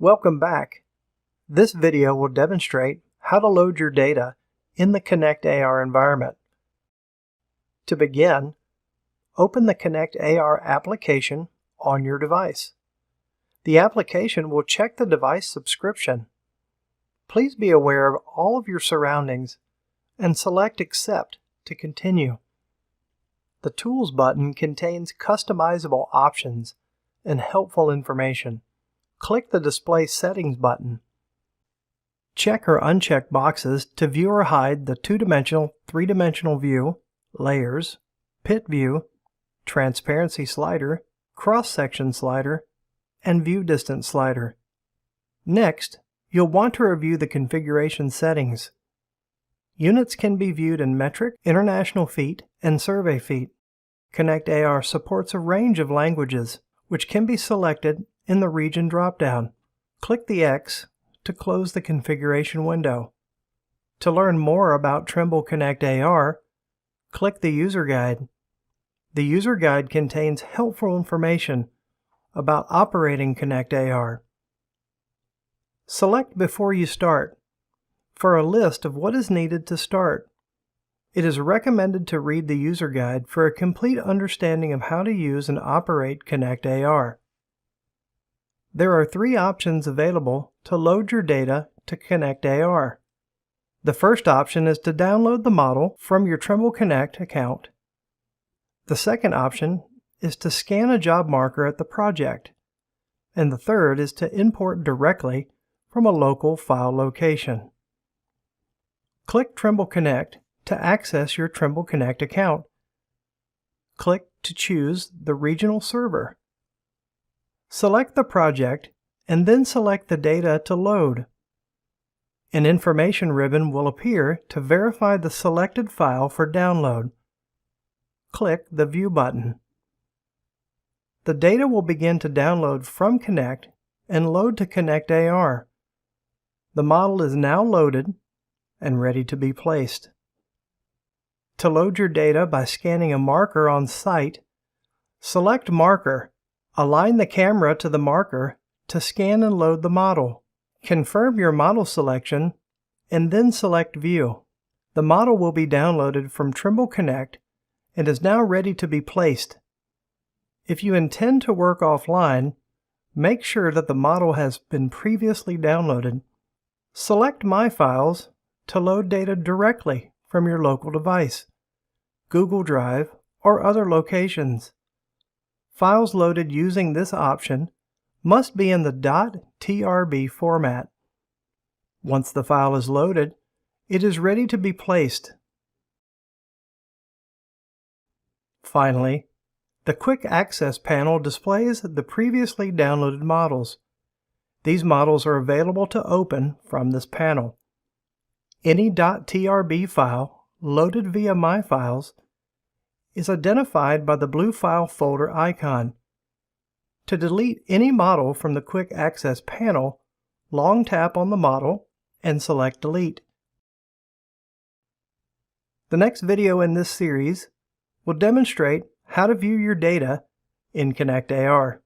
Welcome back. This video will demonstrate how to load your data in the Connect AR environment. To begin, open the Connect AR application on your device. The application will check the device subscription. Please be aware of all of your surroundings and select Accept to continue. The Tools button contains customizable options and helpful information. Click the Display Settings button. Check or uncheck boxes to view or hide the 2-dimensional, 3-dimensional view, layers, pit view, transparency slider, cross-section slider, and view distance slider. Next, you'll want to review the configuration settings. Units can be viewed in metric, international feet, and survey feet. Connect AR supports a range of languages, which can be selected in the region dropdown. Click the X to close the configuration window. To learn more about Trimble Connect AR, click the User Guide. The User Guide contains helpful information about operating Connect AR. Select Before You Start for a list of what is needed to start. It is recommended to read the User Guide for a complete understanding of how to use and operate Connect AR. There are 3 options available to load your data to Connect AR. The first option is to download the model from your Trimble Connect account. The second option is to scan a job marker at the project. And the third is to import directly from a local file location. Click Trimble Connect to access your Trimble Connect account. Click to choose the regional server. Select the project and then select the data to load. An information ribbon will appear to verify the selected file for download. Click the View button. The data will begin to download from Connect and load to Connect AR. The model is now loaded and ready to be placed. To load your data by scanning a marker on site, select Marker. Align the camera to the marker to scan and load the model. Confirm your model selection and then select View. The model will be downloaded from Trimble Connect and is now ready to be placed. If you intend to work offline, make sure that the model has been previously downloaded. Select My Files to load data directly from your local device, Google Drive, or other locations. Files loaded using this option must be in the .trb format. Once the file is loaded, it is ready to be placed. Finally, the Quick Access panel displays the previously downloaded models. These models are available to open from this panel. Any .trb file loaded via My Files is identified by the blue file folder icon. To delete any model from the Quick Access panel, long tap on the model and select Delete. The next video in this series will demonstrate how to view your data in Connect AR.